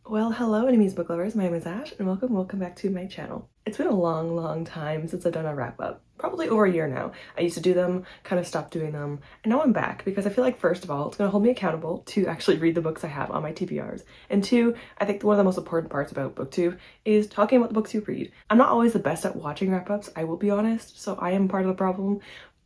Well, hello enemies book lovers, my name is Ash and welcome back to my channel. It's been a long time since I've done a wrap up, probably over a year now. I used to do them, kind of stopped doing them, and now I'm back because I feel like first of all, it's gonna hold me accountable to actually read the books I have on my TBRs. And two, I think one of the most important parts about BookTube is talking about the books you read. I'm not always the best at watching wrap ups, I will be honest, so I am part of the problem.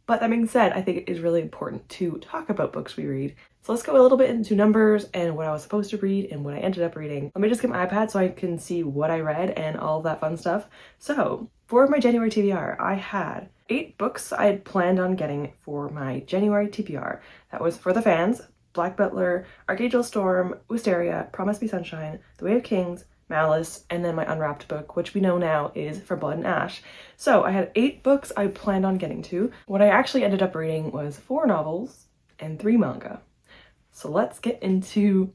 But that being said, I think it is really important to talk about books we read. So let's go a little bit into numbers and what I was supposed to read and what I ended up reading. Let me just get my iPad so I can see what I read and all that fun stuff. So for my January TBR, I had 8 books I had planned on getting for my January TBR. That was For the Fans, Black Butler, Archangel Storm, Wisteria, Promise Be Sunshine, The Way of Kings, Malice, and then my unwrapped book, which we know now is For Blood and Ash. So I had 8 books I planned on getting to. What I actually ended up reading was 4 novels and 3 manga. So let's get into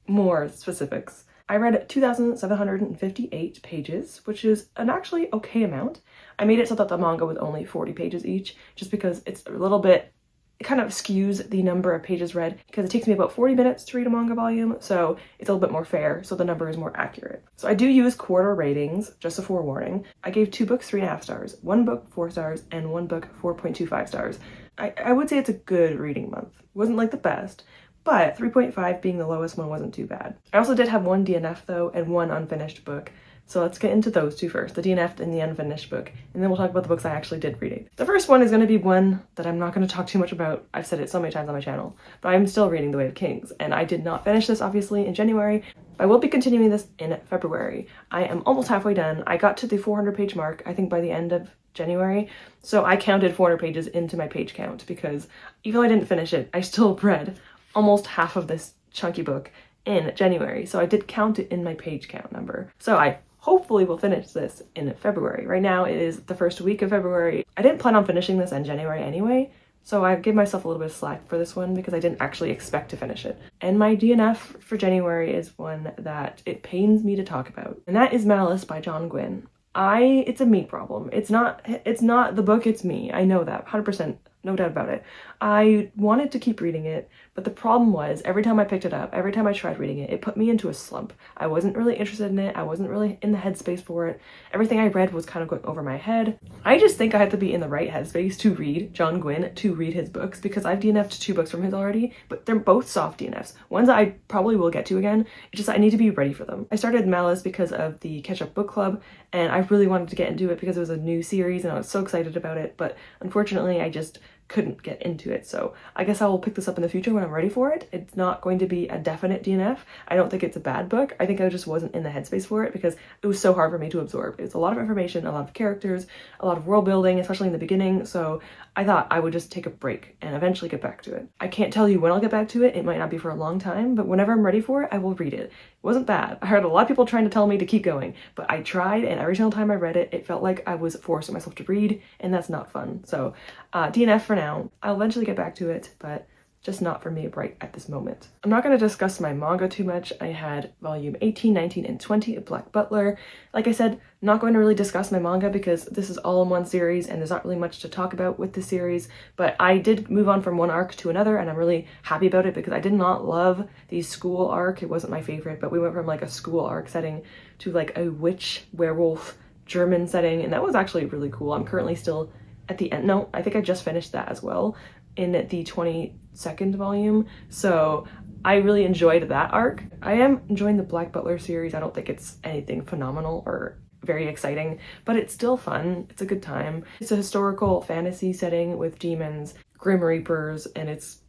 more specifics. I read 2,758 pages, which is an actually okay amount. I made it so that the manga was only 40 pages each, just because it's a little bit, it kind of skews the number of pages read because it takes me about 40 minutes to read a manga volume, so it's a little bit more fair, so the number is more accurate. So I do use quarter ratings, just a forewarning. I gave 2 books 3.5 stars, 1 book 4 stars, and 1 book 4.25 stars. I would say it's a good reading month. It wasn't like the best, but 3.5 being the lowest one wasn't too bad. I also did have 1 DNF though, and 1 unfinished book. So let's get into those two first, the DNF'd and the unfinished book, and then we'll talk about the books I actually did reading. The first one is going to be one that I'm not going to talk too much about. I've said it so many times on my channel, but I'm still reading The Way of Kings, and I did not finish this obviously in January. I will be continuing this in February. I am almost halfway done. I got to the 400 page mark, I think by the end of January, so I counted 400 pages into my page count because even though I didn't finish it, I still read almost half of this chunky book in January, so I did count it in my page count number. So I hopefully will finish this in February. Right now it is the first week of February. I didn't plan on finishing this in January anyway, so I gave myself a little bit of slack for this one because I didn't actually expect to finish it. And my DNF for January is one that it pains me to talk about, and that is Malice by John Gwynne. It's a me problem. It's not the book, it's me. I know that, 100%. No doubt about it. I wanted to keep reading it, but the problem was every time I picked it up, every time I tried reading it, it put me into a slump. I wasn't really interested in it. I wasn't really in the headspace for it. Everything I read was kind of going over my head. I just think I had to be in the right headspace to read John Gwynne, to read his books, because I've DNF'd 2 books from his already, but they're both soft DNFs. Ones that I probably will get to again. It's just I need to be ready for them. I started Malice because of the Catch-Up Book Club, and I really wanted to get into it because it was a new series and I was so excited about it, but unfortunately I just couldn't get into it. So I guess I will pick this up in the future when I'm ready for it. It's not going to be a definite DNF. I don't think it's a bad book. I think I just wasn't in the headspace for it because it was so hard for me to absorb. It's a lot of information, a lot of characters, a lot of world building, especially in the beginning. So I thought I would just take a break and eventually get back to it. I can't tell you when I'll get back to it. It might not be for a long time, but whenever I'm ready for it, I will read it. It wasn't bad. I heard a lot of people trying to tell me to keep going, but I tried, and every single time I read it, it felt like I was forcing myself to read, and that's not fun. So DNF for now. I'll eventually get back to it, but just not for me right at this moment. I'm not going to discuss my manga too much. I had volume 18, 19, and 20 of Black Butler. Like I said, not going to really discuss my manga because this is all in one series and there's not really much to talk about with the series, but I did move on from one arc to another and I'm really happy about it because I did not love the school arc. It wasn't my favorite, but we went from like a school arc setting to like a witch werewolf German setting, and that was actually really cool. I'm currently still at the end. No, I think I just finished that as well in the 22nd volume, so I really enjoyed that arc. I am enjoying the Black Butler series. I don't think it's anything phenomenal or very exciting, but it's still fun. It's a good time. It's a historical fantasy setting with demons, grim reapers, and it's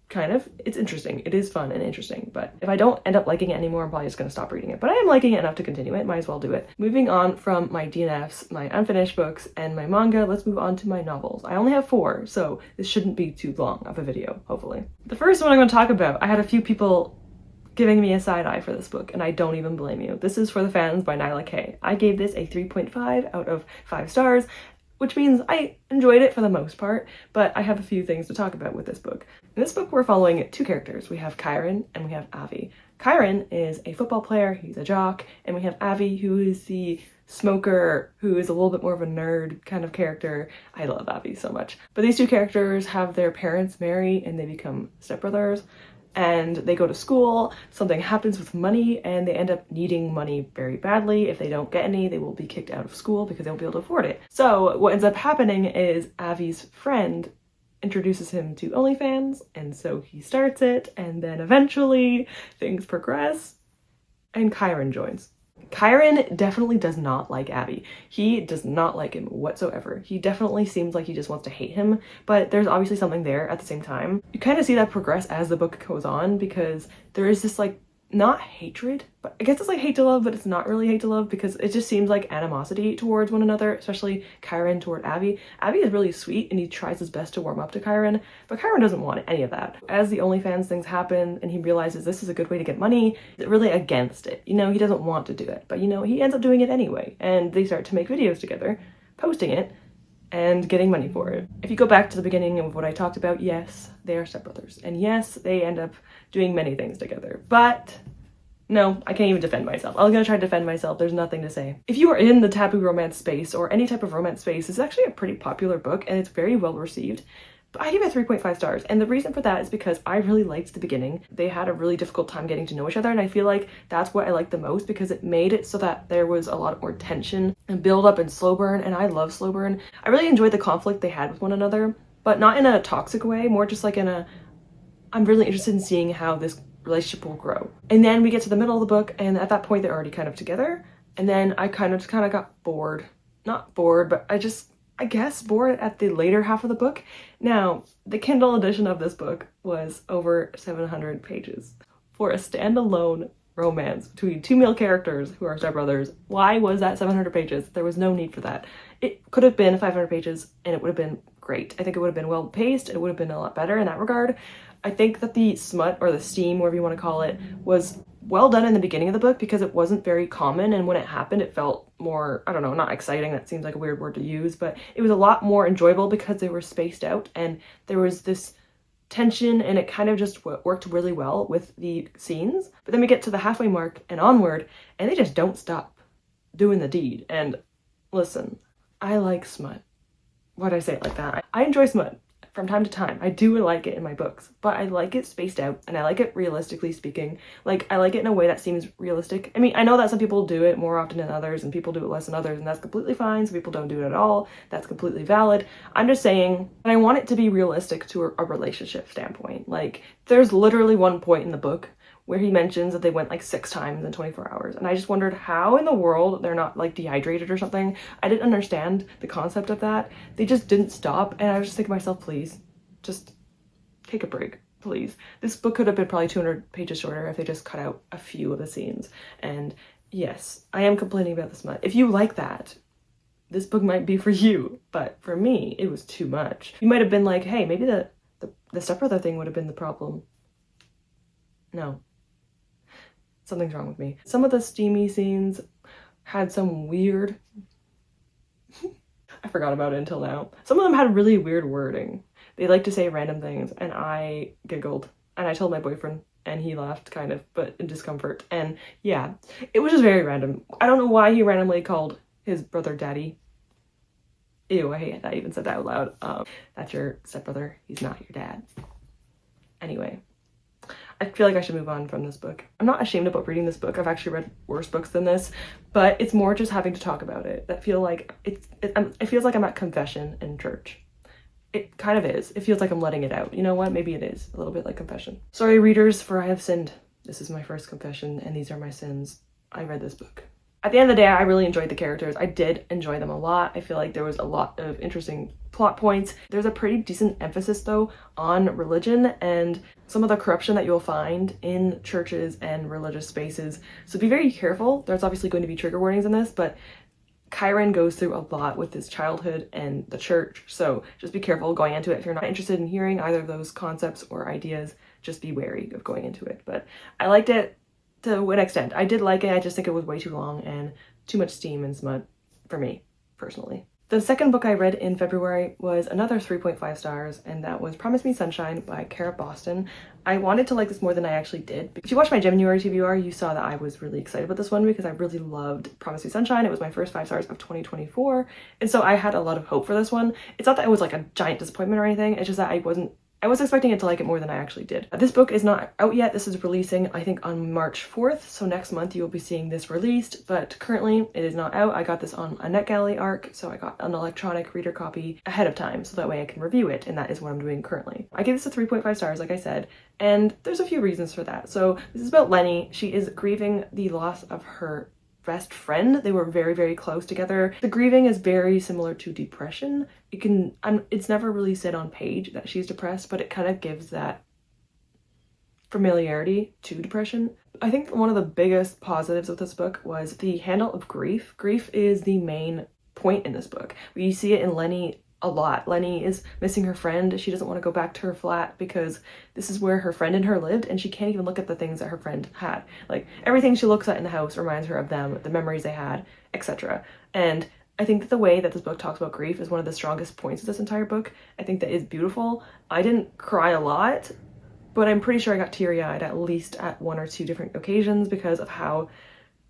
interesting. It is fun and interesting, but if I don't end up liking it anymore, I'm probably just gonna stop reading it. But I am liking it enough to continue it, might as well do it. Moving on from my DNFs, my unfinished books, and my manga, let's move on to my novels. I only have 4, so this shouldn't be too long of a video, hopefully. The first one I'm gonna talk about, I had a few people giving me a side eye for this book, and I don't even blame you. This is For the Fans by Nyla K. I gave this a 3.5 out of 5 stars, which means I enjoyed it for the most part, but I have a few things to talk about with this book. In this book, we're following 2 characters. We have Kyron and we have Avi. Kyron is a football player, he's a jock, and we have Avi, who is the smoker, who is a little bit more of a nerd kind of character. I love Avi so much. But these 2 characters have their parents marry and they become stepbrothers. and they go to school, something happens with money, and they end up needing money very badly. If they don't get any, they will be kicked out of school because they won't be able to afford it. So what ends up happening is Avi's friend introduces him to OnlyFans, and so he starts it, and then eventually things progress, and Kyron joins. Kyron definitely does not like Avi. He does not like him whatsoever. He definitely seems like he just wants to hate him, but there's obviously something there at the same time. You kind of see that progress as the book goes on, because there is this like, not hatred, but I guess it's like hate to love, but it's not really hate to love, because it just seems like animosity towards one another, especially Kyron toward Avi. Avi is really sweet and he tries his best to warm up to Kyron, but Kyron doesn't want any of that. As the OnlyFans things happen and he realizes this is a good way to get money, he's really against it. You know, he doesn't want to do it, but you know, he ends up doing it anyway, and they start to make videos together, posting it, and getting money for it. If you go back to the beginning of what I talked about, yes, they are stepbrothers, and yes, they end up doing many things together, but no, I can't even defend myself. I was gonna try to defend myself, there's nothing to say. If you are in the taboo romance space or any type of romance space, it's actually a pretty popular book and it's very well received. But I give it 3.5 stars, and the reason for that is because I really liked the beginning. They had a really difficult time getting to know each other, and I feel like that's what I liked the most, because it made it so that there was a lot more tension and build up and slow burn, and I love slow burn. I really enjoyed the conflict they had with one another, but not in a toxic way, more just like in a, I'm really interested in seeing how this relationship will grow. And then we get to the middle of the book, and at that point they're already kind of together, and then I kind of got bored. Not bored, but I guess bored at the later half of the book. Now, the Kindle edition of this book was over 700 pages. For a standalone romance between two male characters who are stepbrothers, why was that 700 pages? There was no need for that. It could have been 500 pages and it would have been great. I think it would have been well paced, it would have been a lot better in that regard. I think that the smut, or the steam, whatever you want to call it, was well done in the beginning of the book because it wasn't very common, and when it happened it felt more, I don't know, not exciting, that seems like a weird word to use, but it was a lot more enjoyable because they were spaced out and there was this tension, and it kind of just worked really well with the scenes. But then we get to the halfway mark and onward, and they just don't stop doing the deed. And listen, I like smut. Why'd I say it like that? I enjoy smut from time to time. I do like it in my books, but I like it spaced out, and I like it realistically speaking. Like, I like it in a way that seems realistic. I mean, I know that some people do it more often than others, and people do it less than others, and that's completely fine. Some people don't do it at all. That's completely valid. I'm just saying, and I want it to be realistic to a relationship standpoint. Like, there's literally one point in the book where he mentions that they went like 6 times in 24 hours. And I just wondered how in the world they're not like dehydrated or something. I didn't understand the concept of that. They just didn't stop. And I was just thinking to myself, please, just take a break, please. This book could have been probably 200 pages shorter if they just cut out a few of the scenes. And yes, I am complaining about the smut. If you like that, this book might be for you. But for me, it was too much. You might have been like, hey, maybe the stepbrother thing would have been the problem. No. Something's wrong with me. Some of the steamy scenes had some weird, I forgot about it until now. Some of them had really weird wording. They like to say random things, and I giggled, and I told my boyfriend, and he laughed kind of, but in discomfort. And yeah, it was just very random. I don't know why he randomly called his brother daddy. Ew, I hate that I even said that out loud. That's your stepbrother. He's not your dad. Anyway. I feel like I should move on from this book. I'm not ashamed about reading this book. I've actually read worse books than this, but it's more just having to talk about it. That feel like it feels like I'm at confession in church. It kind of is. It feels like I'm letting it out. You know what? Maybe it is a little bit like confession. Sorry, readers, for I have sinned. This is my first confession, and these are my sins. I read this book. At the end of the day, I really enjoyed the characters. I did enjoy them a lot. I feel like there was a lot of interesting plot points. There's a pretty decent emphasis though on religion and some of the corruption that you'll find in churches and religious spaces. So be very careful. There's obviously going to be trigger warnings in this, but Kyron goes through a lot with his childhood and the church. So just be careful going into it. If you're not interested in hearing either of those concepts or ideas, just be wary of going into it. But I liked it to an extent. I did like it. I just think it was way too long and too much steam and smut for me personally. The second book I read in February was another 3.5 stars, and that was Promise Me Sunshine by Kara Boston. I wanted to like this more than I actually did. If you watched my January TBR, you saw that I was really excited about this one because I really loved Promise Me Sunshine. It was my first 5 stars of 2024, and so I had a lot of hope for this one. It's not that it was like a giant disappointment or anything, it's just that I wasn't I was expecting it to like it more than I actually did. This book is not out yet. This is releasing, I think, on March 4th. So next month you will be seeing this released, but currently it is not out. I got this on a NetGalley arc, so I got an electronic reader copy ahead of time so that way I can review it, and that is what I'm doing currently. I gave this a 3.5 stars, like I said, and there's a few reasons for that. So this is about Lenny. She is grieving the loss of her best friend. They were very, very close together. The grieving is very similar to depression. It's never really said on page that she's depressed, but it kind of gives that familiarity to depression. I think one of the biggest positives of this book was the handle of grief. Grief is the main point in this book. We see it in Lenny a lot. Lenny is missing her friend. She doesn't want to go back to her flat because this is where her friend and her lived, and she can't even look at the things that her friend had. Like, everything she looks at in the house reminds her of them, the memories they had, etc. And I think that the way that this book talks about grief is one of the strongest points of this entire book. I think that is beautiful. I didn't cry a lot, but I'm pretty sure I got teary-eyed at least at 1 or 2 different occasions because of how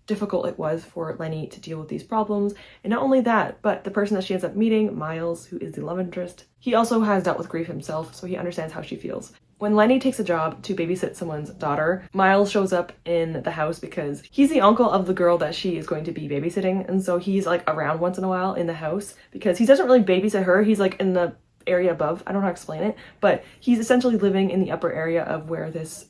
difficult it was for Lenny to deal with these problems. And not only that, but the person that she ends up meeting, Miles, who is the love interest, he also has dealt with grief himself, so he understands how she feels. When Lenny takes a job to babysit someone's daughter, Miles shows up in the house because he's the uncle of the girl that she is going to be babysitting, and so he's like around once in a while in the house because he doesn't really babysit her. He's like in the area above. I don't know how to explain it, but he's essentially living in the upper area of where this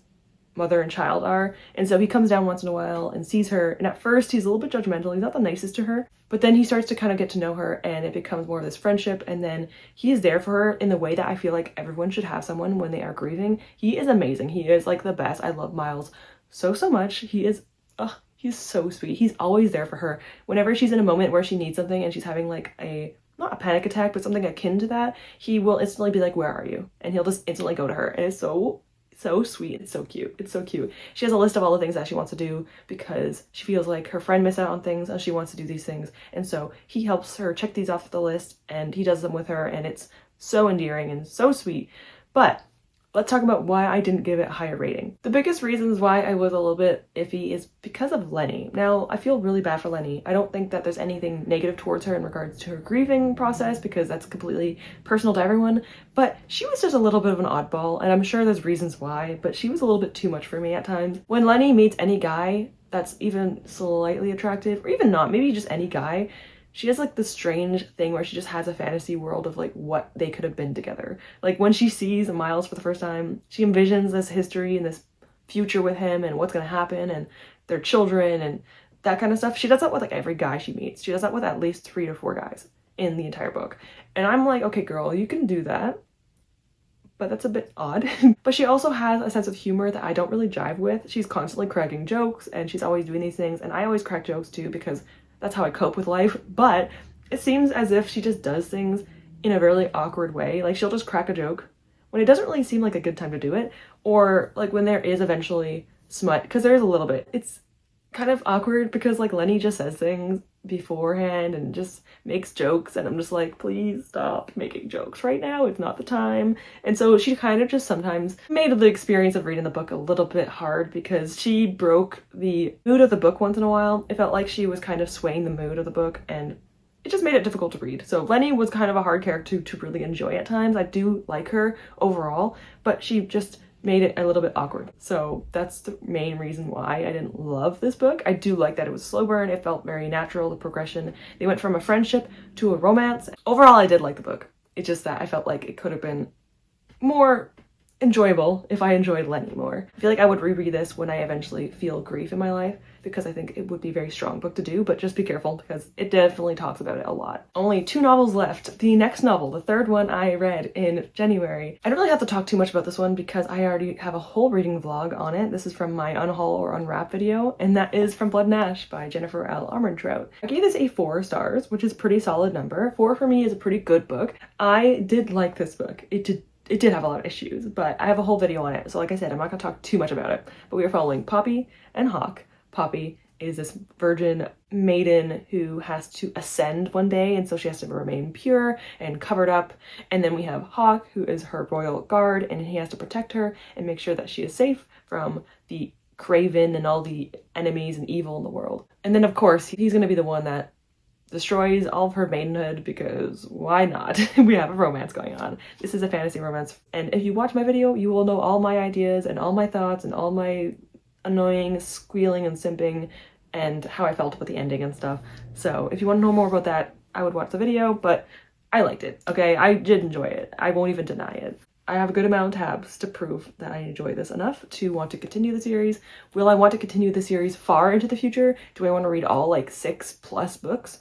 mother and child are, and so he comes down once in a while and sees her, and at first he's a little bit judgmental. He's not the nicest to her, but then he starts to kind of get to know her, and it becomes more of this friendship, and then he is there for her in the way that I feel like everyone should have someone when they are grieving. He is amazing. He is like the best. I love Miles so much. He's so sweet. He's always there for her whenever she's in a moment where she needs something and she's having like not a panic attack, but something akin to that. He will instantly be like, "Where are you?" And he'll just instantly go to her, and it's so sweet. It's so cute. It's so cute. She has a list of all the things that she wants to do because she feels like her friend missed out on things and she wants to do these things. And so he helps her check these off the list and he does them with her, and it's so endearing and so sweet. But let's talk about why I didn't give it a higher rating. The biggest reasons why I was a little bit iffy is because of Lenny. Now, I feel really bad for Lenny. I don't think that there's anything negative towards her in regards to her grieving process because that's completely personal to everyone, but she was just a little bit of an oddball, and I'm sure there's reasons why, but she was a little bit too much for me at times. When Lenny meets any guy that's even slightly attractive, or even not, maybe just any guy, she has like this strange thing where she just has a fantasy world of like what they could have been together. Like when she sees Miles for the first time, she envisions this history and this future with him and what's going to happen and their children and that kind of stuff. She does that with like every guy she meets. She does that with at least 3 to 4 guys in the entire book. And I'm like, okay, girl, you can do that, but that's a bit odd. But she also has a sense of humor that I don't really jive with. She's constantly cracking jokes and she's always doing these things, and I always crack jokes too because that's how I cope with life. But it seems as if she just does things in a really awkward way. Like she'll just crack a joke when it doesn't really seem like a good time to do it, or like when there is eventually smut, because there is a little bit. It's kind of awkward because like Lenny just says things beforehand and just makes jokes, and I'm just like, please stop making jokes right now, it's not the time. And so she kind of just sometimes made the experience of reading the book a little bit hard because she broke the mood of the book once in a while. It felt like she was kind of swaying the mood of the book, and it just made it difficult to read. So Lenny was kind of a hard character to really enjoy at times. I do like her overall, but she just made it a little bit awkward. So that's the main reason why I didn't love this book. I do like that it was a slow burn. It felt very natural, the progression. They went from a friendship to a romance. Overall, I did like the book. It's just that I felt like it could have been more enjoyable if I enjoyed Lenny more. I feel like I would reread this when I eventually feel grief in my life because I think it would be a very strong book to do, but just be careful because it definitely talks about it a lot. Only 2 novels left. The next novel, the third one I read in January. I don't really have to talk too much about this one because I already have a whole reading vlog on it. This is from my unhaul or unwrap video, and that is from Blood and Ash by Jennifer L. Armentrout. I gave this a 4 stars, which is a pretty solid number. 4 for me is a pretty good book. I did like this book. It did have a lot of issues, but I have a whole video on it. So like I said, I'm not gonna talk too much about it, but we are following Poppy and Hawk. Poppy is this virgin maiden who has to ascend one day, and so she has to remain pure and covered up. And then we have Hawk, who is her royal guard, and he has to protect her and make sure that she is safe from the Craven and all the enemies and evil in the world. And then of course, he's gonna be the one that destroys all of her maidenhood because why not? We have a romance going on. This is a fantasy romance, and if you watch my video, you will know all my ideas and all my thoughts and all my annoying squealing and simping and how I felt about the ending and stuff. So if you want to know more about that, I would watch the video, but I liked it, okay? I did enjoy it. I won't even deny it. I have a good amount of tabs to prove that I enjoy this enough to want to continue the series. Will I want to continue the series far into the future? Do I want to read all like 6+ books?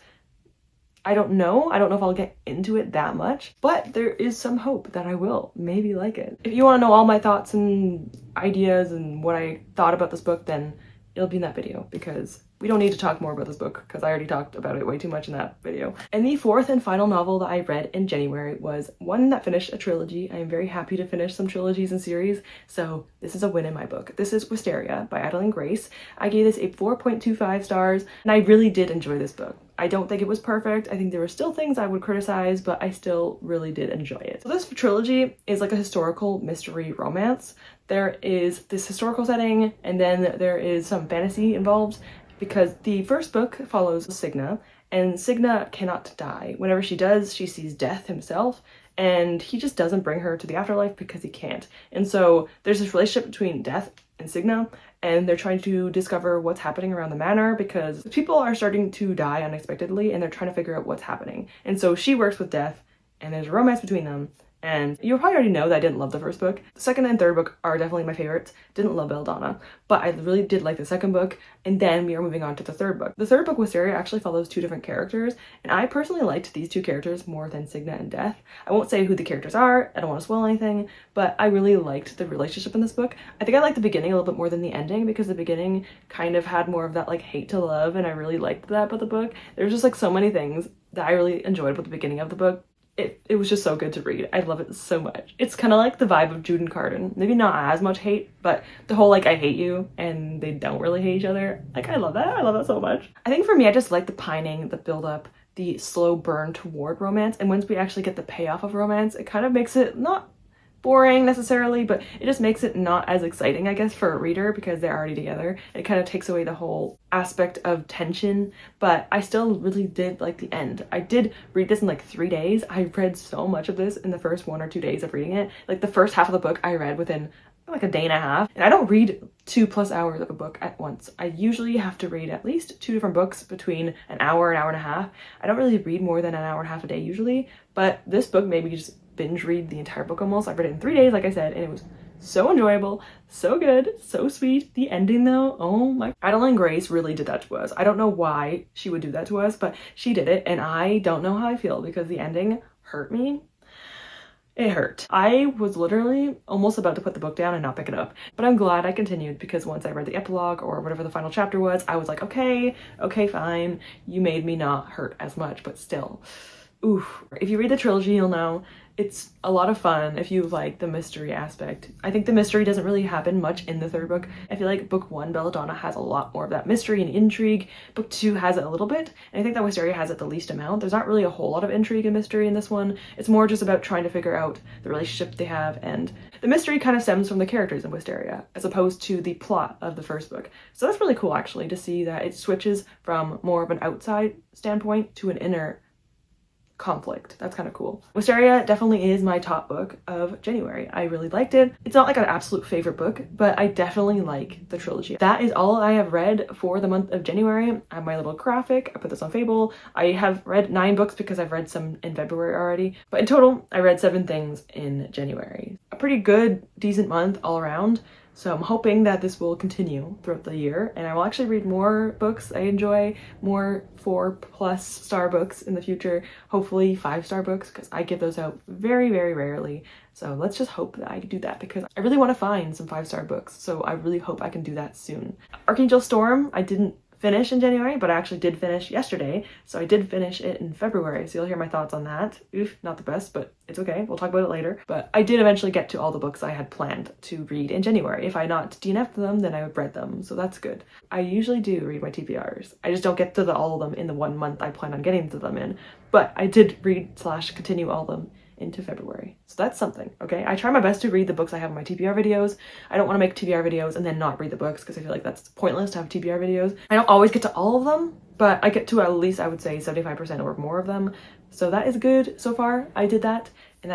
I don't know. I don't know if I'll get into it that much, but there is some hope that I will maybe like it. If you want to know all my thoughts and ideas and what I thought about this book, then it'll be in that video, because we don't need to talk more about this book because I already talked about it way too much in that video. And the fourth and final novel that I read in January was one that finished a trilogy. I am very happy to finish some trilogies and series, so this is a win in my book. This is Wisteria by Adeline Grace. I gave this a 4.25 stars, and I really did enjoy this book. I don't think it was perfect. I think there were still things I would criticize, but I still really did enjoy it. So this trilogy is like a historical mystery romance. There is this historical setting, and then there is some fantasy involved, because the first book follows Signa, and Signa cannot die. Whenever she does, she sees death himself, and he just doesn't bring her to the afterlife because he can't. And so there's this relationship between Death and Signa, and they're trying to discover what's happening around the manor because people are starting to die unexpectedly, and they're trying to figure out what's happening. And so she works with Death, and there's a romance between them. And you probably already know that I didn't love the first book. The second and third book are definitely my favorites. Didn't love Belladonna, but I really did like the second book, and then we are moving on to the third book. The third book, Wisteria, actually follows two different characters, and I personally liked these two characters more than Signa and Death. I won't say who the characters are, I don't want to spoil anything, but I really liked the relationship in this book. I think I liked the beginning a little bit more than the ending, because the beginning kind of had more of that like hate to love, and I really liked that about the book. There's just like so many things that I really enjoyed about the beginning of the book. It was just so good to read. I love it so much. It's kind of like the vibe of Jude and Carden. Maybe not as much hate, but the whole like I hate you and they don't really hate each other. Like I love that. I love that so much. I think for me, I just like the pining, the build up, the slow burn toward romance. And once we actually get the payoff of romance, it kind of makes it not boring necessarily, but it just makes it not as exciting, I guess, for a reader because they're already together. It kind of takes away the whole aspect of tension, but I still really did like the end. I did read this in like 3 days. I read so much of this in the first 1 or 2 days of reading it. Like the first half of the book I read within like a day and a half, and I don't read 2+ hours of a book at once. I usually have to read at least 2 different books between an hour and a half. I don't really read more than an hour and a half a day usually, but this book made me just binge read the entire book almost. I read it in 3 days, like I said, and it was so enjoyable, so good, so sweet. The ending though, oh my. Adeline Grace really did that to us. I don't know why she would do that to us, but she did it, and I don't know how I feel because the ending hurt me. It hurt. I was literally almost about to put the book down and not pick it up, but I'm glad I continued because once I read the epilogue or whatever the final chapter was, I was like, okay, fine. You made me not hurt as much, but still. Oof. If you read the trilogy, you'll know it's a lot of fun if you like the mystery aspect. I think the mystery doesn't really happen much in the third book. I feel like book 1, Belladonna, has a lot more of that mystery and intrigue. Book 2 has it a little bit, and I think that Wisteria has it the least amount. There's not really a whole lot of intrigue and mystery in this one. It's more just about trying to figure out the relationship they have, and the mystery kind of stems from the characters in Wisteria as opposed to the plot of the first book. So that's really cool actually to see that it switches from more of an outside standpoint to an inner conflict. That's kind of cool. Wisteria definitely is my top book of January. I really liked it. It's not like an absolute favorite book, but I definitely like the trilogy. That is all I have read for the month of January. I have my little graphic. I put this on Fable. I have read 9 books because I've read some in February already, but in total I read 7 things in January. A pretty good, decent month all around. So I'm hoping that this will continue throughout the year, and I will actually read more books I enjoy, more 4+ star books in the future, hopefully 5-star books, because I give those out very, very rarely. So let's just hope that I do that because I really want to find some 5-star books. So I really hope I can do that soon. Archangel Storm, I didn't finish in January, but I actually did finish yesterday. So I did finish it in February. So you'll hear my thoughts on that. Oof, not the best, but it's okay. We'll talk about it later. But I did eventually get to all the books I had planned to read in January. If I not DNF'd them, then I would read them. So that's good. I usually do read my TBRs. I just don't get to all of them in the 1 month I plan on getting to them in. But I did read / continue all of them into February. So that's something, okay? I try my best to read the books I have in my TBR videos. I don't want to make TBR videos and then not read the books because I feel like that's pointless to have TBR videos. I don't always get to all of them, but I get to at least, I would say, 75% or more of them. So that is good so far. I did that, and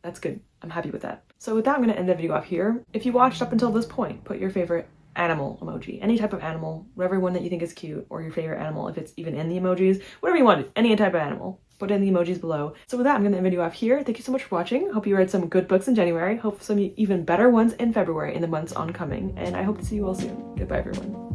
that's good. I'm happy with that. So with that, I'm going to end the video off here. If you watched up until this point, put your favorite animal emoji, any type of animal, whatever one that you think is cute, or your favorite animal, if it's even in the emojis, whatever you want, any type of animal. Put in the emojis below. So with that, I'm going to end the video off here. Thank you so much for watching. Hope you read some good books in January. Hope some even better ones in February in the months oncoming. And I hope to see you all soon. Goodbye, everyone.